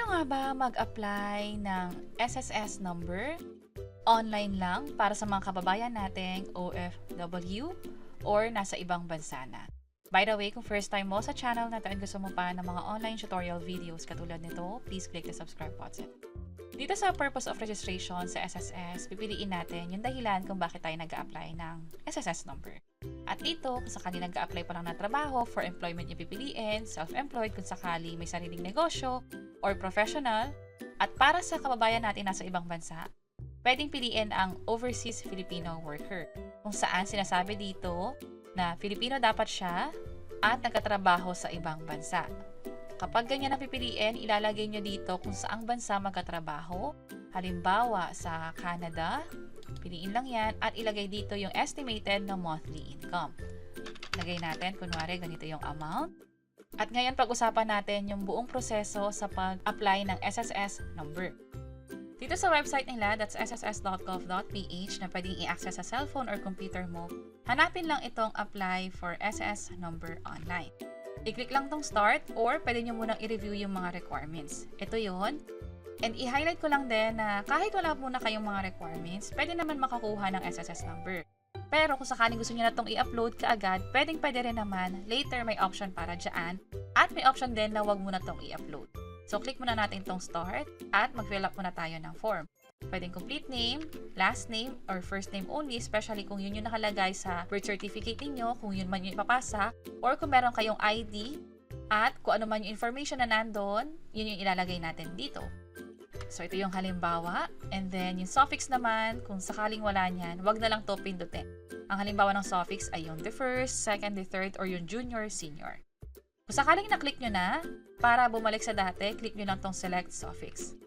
nga ba mag-apply ng SSS number? Online lang para sa mga kababayan nating OFW or nasa ibang bansa na. By the way, kung first time mo sa channel na to and gusto mo pa ng mga online tutorial videos katulad nito, please click the subscribe button. Dito sa purpose of registration sa SSS, pipiliin natin yung dahilan kung bakit tayo nag-a-apply ng SSS number. At dito, kung sakali nag-a-apply pa lang ng trabaho, for employment yung pipiliin, self-employed kung sakali may sariling negosyo, or professional, at para sa kababayan natin nasa ibang bansa, pwedeng piliin ang overseas Filipino worker, kung saan sinasabi dito na Filipino dapat siya at nagkatrabaho sa ibang bansa. Kapag ganyan ang pipiliin, ilalagay nyo dito kung saang bansa magkatrabaho. Halimbawa, sa Canada, piliin lang yan at ilagay dito yung estimated na monthly income. Lagay natin, kunwari, ganito yung amount. At ngayon, pag-usapan natin yung buong proseso sa pag-apply ng SSS number. Dito sa website nila, that's sss.gov.ph, na pwedeng i-access sa cellphone or computer mo, hanapin lang itong apply for SSS number online. I-click lang tong start or pwede nyo munang i-review yung mga requirements. Ito yon. And i-highlight ko lang din na kahit wala muna kayong mga requirements, pwede naman makakuha ng SSS number. Pero kung sakaling gusto nyo na itong i-upload kaagad, pwede rin naman, later may option para dyan, at may option din na wag muna itong i-upload. So click muna natin itong start at mag-fill up muna tayo ng form. Pwedeng complete name, last name, or first name only, especially kung yun yung nakalagay sa birth certificate ninyo, kung yun man yung ipapasa, or kung meron kayong ID, at kung ano man yung information na nandun, yun yung ilalagay natin dito. So ito yung halimbawa, and then yung suffix naman, kung sakaling wala niyan, wag na lang to pindutin. Ang halimbawa ng suffix ay yung the first, second, the third, or yung junior, senior. Kung sakaling na-click nyo na, para bumalik sa dati, click nyo lang tong select suffix.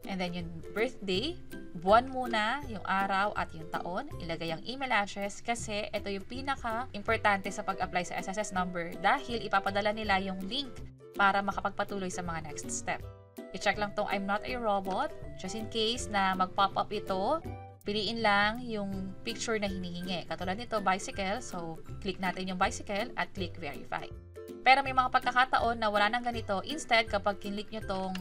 And then yung birthday, buwan muna, yung araw at yung taon, ilagay ang email address kasi ito yung pinaka-importante sa pag-apply sa SSS number dahil ipapadala nila yung link para makapagpatuloy sa mga next step. I-check lang tong I'm not a robot, just in case na mag-pop up ito, piliin lang yung picture na hinihingi. Katulad nito, bicycle, so click natin yung bicycle at click verify. Pero may mga pagkakataon na wala nang ganito, instead kapag kinlik nyo tong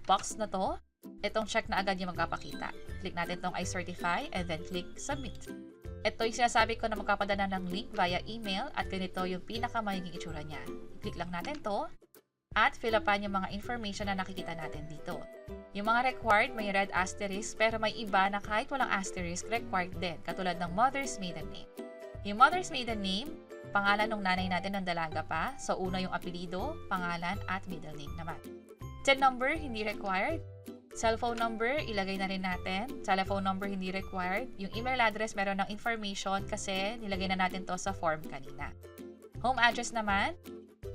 box na to, itong check na agad yung magpapakita. Click natin tong I certify and then click submit. Ito yung sinasabi ko na magpapadala ng link via email at ganito yung pinaka-magiging itsura niya. Click lang natin to at fill upan yung mga information na nakikita natin dito. Yung mga required may red asterisk pero may iba na kahit walang asterisk required din katulad ng mother's maiden name. Yung mother's maiden name, pangalan ng nanay natin ng dalaga pa, so una yung apelido, pangalan at middle name naman. TIN number, hindi required. Cellphone number, ilagay na rin natin. Telephone number, hindi required. Yung email address, meron ng information kasi nilagay na natin to sa form kanina. Home address naman,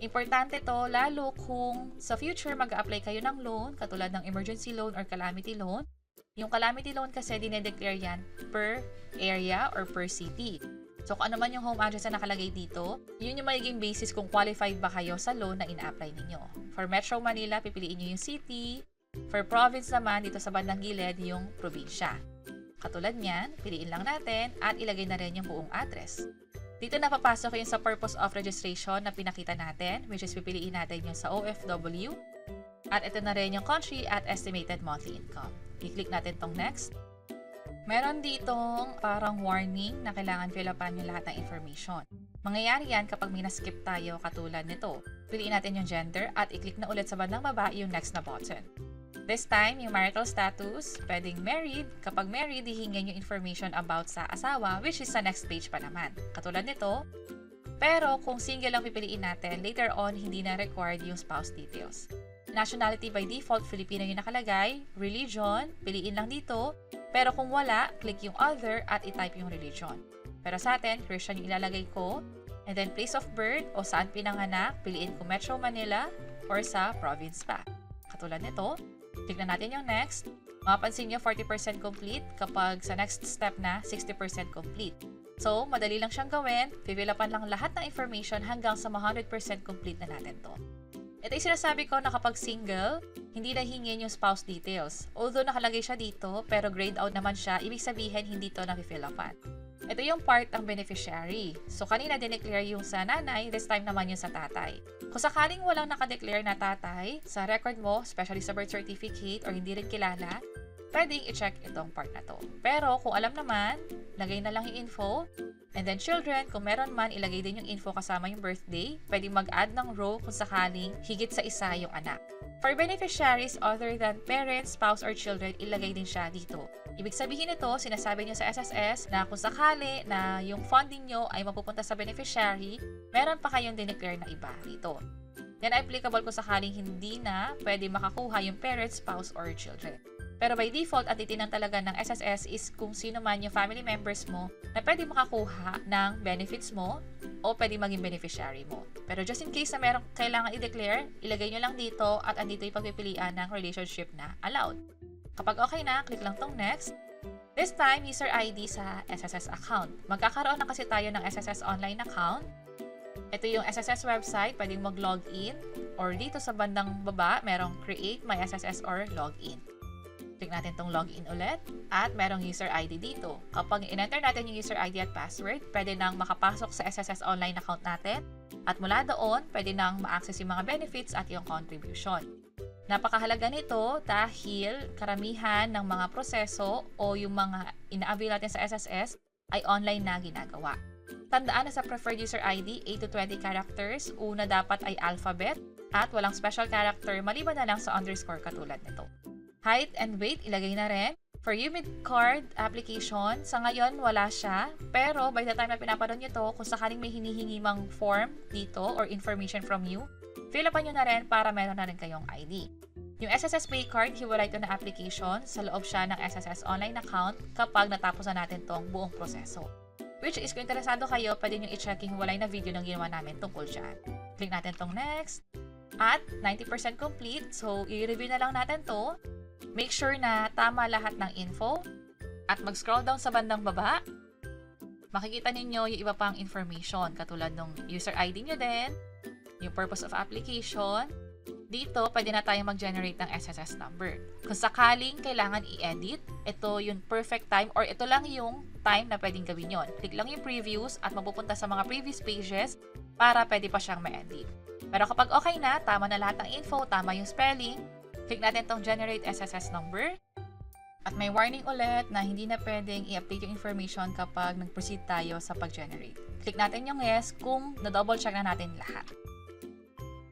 importante to lalo kung sa future mag-a-apply kayo ng loan, katulad ng emergency loan or calamity loan. Yung calamity loan kasi dinedeclare yan per area or per city. So kung ano man yung home address na nakalagay dito, yun yung magiging basis kung qualified ba kayo sa loan na ina-apply ninyo. For Metro Manila, pipiliin nyo yung city. For province naman, dito sa bandang gilid, yung probinsya. Katulad niyan, piliin lang natin at ilagay na rin yung buong address. Dito na papasok yung sa purpose of registration na pinakita natin, which is pipiliin natin yung sa OFW. At ito na rin yung country at estimated monthly income. I-click natin tong next. Meron ditong parang warning na kailangan fill upan yung lahat ng information. Mangyayari yan kapag may na-skip tayo katulad nito. Piliin natin yung gender at i-click na ulit sa bandang baba yung next na button. This time, yung marital status, pwedeng married. Kapag married, hihingin yung information about sa asawa, which is sa next page pa naman. Katulad nito. Pero kung single lang pipiliin natin, later on, hindi na required yung spouse details. Nationality by default, Filipino yung nakalagay. Religion, piliin lang dito. Pero kung wala, click yung other at i-type yung religion. Pero sa atin, Christian yung ilalagay ko. And then place of birth o saan pinanganak, piliin ko Metro Manila or sa province pa. Katulad nito. Click na natin yung next. Mapapansin nyo 40% complete kapag sa next step na 60% complete. So, madali lang siyang gawin. Fill upan lang lahat ng information hanggang sa 100% complete na natin to. Ito yung sinasabi ko na kapag single, hindi na hingin yung spouse details. Although nakalagay siya dito, pero grayed out naman siya, ibig sabihin hindi to na-fill upan. Ito yung part ng beneficiary. So, kanina dineclare yung sa nanay, this time naman yung sa tatay. Kung sakaling walang nakadeclare na tatay sa record mo, especially sa birth certificate or hindi rin kilala, pwedeng i-check itong part na to. Pero kung alam naman, lagay na lang yung info. And then children, kung meron man, ilagay din yung info kasama yung birthday. Pwedeng mag-add ng row kung sakaling higit sa isa yung anak. For beneficiaries other than parents, spouse, or children, ilagay din siya dito. Ibig sabihin nito, sinasabi niyo sa SSS na kung sakali na yung funding nyo ay mapupunta sa beneficiary, meron pa kayong dineclare na iba rito. Yan ay applicable kung sakaling hindi na pwede makakuha yung parents, spouse, or children. Pero by default, ang titinan talaga ng SSS is kung sino man yung family members mo na pwede makakuha ng benefits mo o pwede maging beneficiary mo. Pero just in case na merong kailangan i-declare, ilagay nyo lang dito at andito yung pagpipilian ng relationship na allowed. Kapag okay na, click lang tong next. This time, user ID sa SSS account. Magkakaroon na kasi tayo ng SSS online account. Ito yung SSS website, pwedeng mag-login. Or dito sa bandang baba, merong create my SSS or login. Click natin tong login ulit. At merong user ID dito. Kapag in-enter natin yung user ID at password, pwede nang makapasok sa SSS online account natin. At mula doon, pwede nang ma-access yung mga benefits at yung contribution. Napakahalaga nito dahil karamihan ng mga proseso o yung mga ina-avail natin sa SSS ay online na ginagawa. Tandaan na sa preferred user ID, 8 to 20 characters, una dapat ay alphabet at walang special character maliban na lang sa underscore katulad nito. Height and weight, ilagay na rin. For UMID card application, sa ngayon wala siya, pero by the time na pinapanood nyo to, kung sakaling may hinihingi mang form dito or information from you, fill upan nyo na rin para meron na rin kayong ID. Yung SSS Pay Card, hiwalay ito na application. Sa loob siya ng SSS online account kapag natapos na natin tong buong proseso. Which is, kung interesado kayo, pwede nyo i-check yung hiwalay na video ng ginawa namin tungkol dyan. Click natin tong next. At 90% complete. So, i-review na lang natin to. Make sure na tama lahat ng info. At mag-scroll down sa bandang baba. Makikita ninyo yung iba pang information katulad ng user ID nyo din, yung purpose of application. Dito, pwede na tayong mag-generate ng SSS number. Kung sakaling kailangan i-edit, ito yung perfect time or ito lang yung time na pwedeng gawin yon. Click lang yung previews at mapupunta sa mga previous pages para pwede pa siyang ma-edit. Pero kapag okay na, tama na lahat ng info, tama yung spelling, click natin tong generate SSS number. At may warning ulit na hindi na pwedeng i-update yung information kapag nag-proceed tayo sa pag-generate. Click natin yung yes kung na-double check na natin lahat.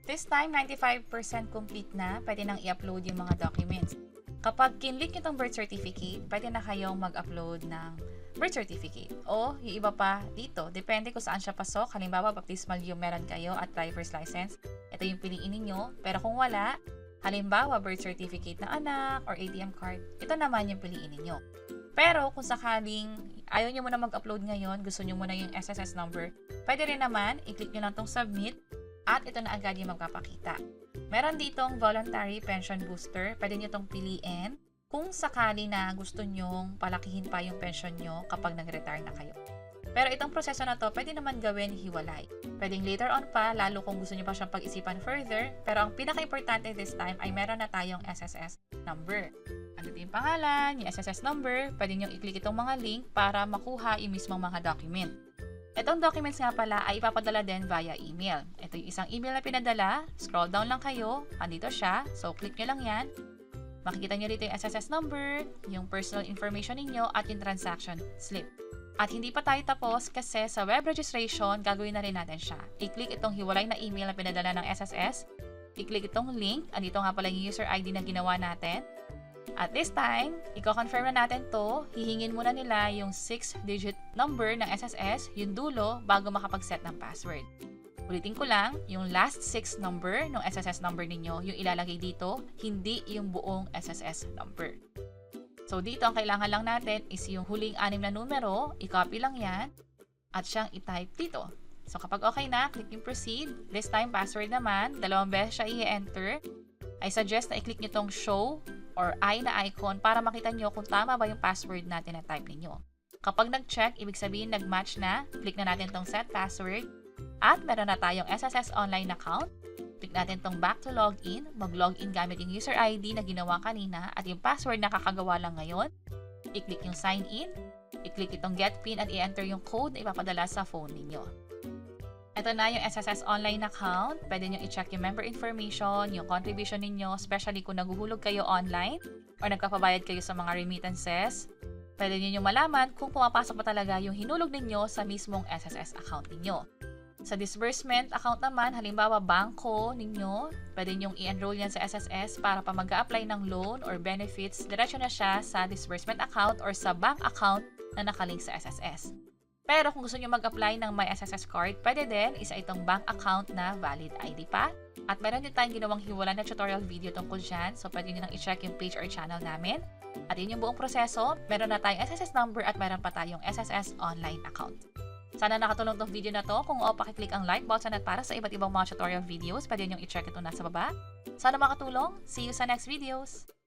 This time, 95% complete na, pwede nang i-upload yung mga documents. Kapag kinlink nyo itong birth certificate, pwede na kayong mag-upload ng birth certificate. O, yung iba pa dito, depende kung saan siya pasok. Halimbawa, baptismal yung meron kayo at driver's license. Ito yung piliin ninyo. Pero kung wala, halimbawa, birth certificate na anak or ATM card, ito naman yung piliin ninyo. Pero kung sakaling ayaw nyo muna mag-upload ngayon, gusto nyo muna yung SSS number, pwede rin naman, i-click nyo lang itong submit at ito na agad yung magpapakita. Meron ditong voluntary pension booster, pwede nyo itong piliin kung sakali na gusto nyong palakihin pa yung pension nyo kapag nag-retire na kayo. Pero itong proseso na to, pwede naman gawin hiwalay. Pwedeng later on pa, lalo kung gusto nyo pa siyang pag-isipan further, pero ang pinaka-importante this time ay meron na tayong SSS number. Andito yung pangalan, yung SSS number, pwede nyo i-click itong mga link para makuha yung mismong mga document. Itong documents nga pala ay ipapadala din via email. Ito yung isang email na pinadala, scroll down lang kayo, andito siya, so click nyo lang yan. Makikita nyo dito yung SSS number, yung personal information ninyo at yung transaction slip. At hindi pa tayo tapos kasi sa web registration, gagawin na rin natin siya. I-click itong hiwalay na email na pinadala ng SSS, i-click itong link, andito nga pala yung user ID na ginawa natin. At this time, i-confirm na natin to, hihingin muna nila yung 6-digit number ng SSS, yung dulo, bago makapag-set ng password. Ulitin ko lang, yung last 6 number ng SSS number ninyo, yung ilalagay dito, hindi yung buong SSS number. So dito, ang kailangan lang natin is yung huling 6 na numero, i-copy lang yan, at siyang i-type dito. So kapag okay na, click yung proceed. This time, password naman, 2 beses siya i-enter. I suggest na i-click nyo tong show or I na icon para makita nyo kung tama ba yung password natin na type ninyo. Kapag nag-check, ibig sabihin nag-match na, click na natin tong set password at meron na tayong SSS online account. Click natin tong back to login, mag-login gamit yung user ID na ginawa kanina at yung password na kakagawa lang ngayon. I-click yung sign in I-click itong get PIN at i-enter yung code na ipapadala sa phone ninyo. Ito na yung SSS online account. Pwede nyo i-check yung member information, yung contribution ninyo, especially kung naguhulog kayo online or nagpapabayad kayo sa mga remittances. Pwede nyo malaman kung pumapasok ba talaga yung hinulog ninyo sa mismong SSS account ninyo. Sa disbursement account naman, halimbawa bangko ninyo, pwede nyong i-enroll yan sa SSS para pa mag-a-apply ng loan or benefits, diretso na siya sa disbursement account or sa bank account na nakalink sa SSS. Pero kung gusto nyo mag-apply ng My SSS card, pwede din isa itong bank account na valid ID pa. At meron din tayong ginawang hiwala na tutorial video tungkol dyan, so pwede nyo nang i-check yung page or channel namin. At yun yung buong proseso, meron na tayong SSS number at meron pa tayong SSS online account. Sana nakatulong tong video na to. Kung oo, pakiclick ang like button at para sa iba't ibang mga tutorial videos, pwede nyo i-check ito nasa baba. Sana makatulong. See you sa next videos!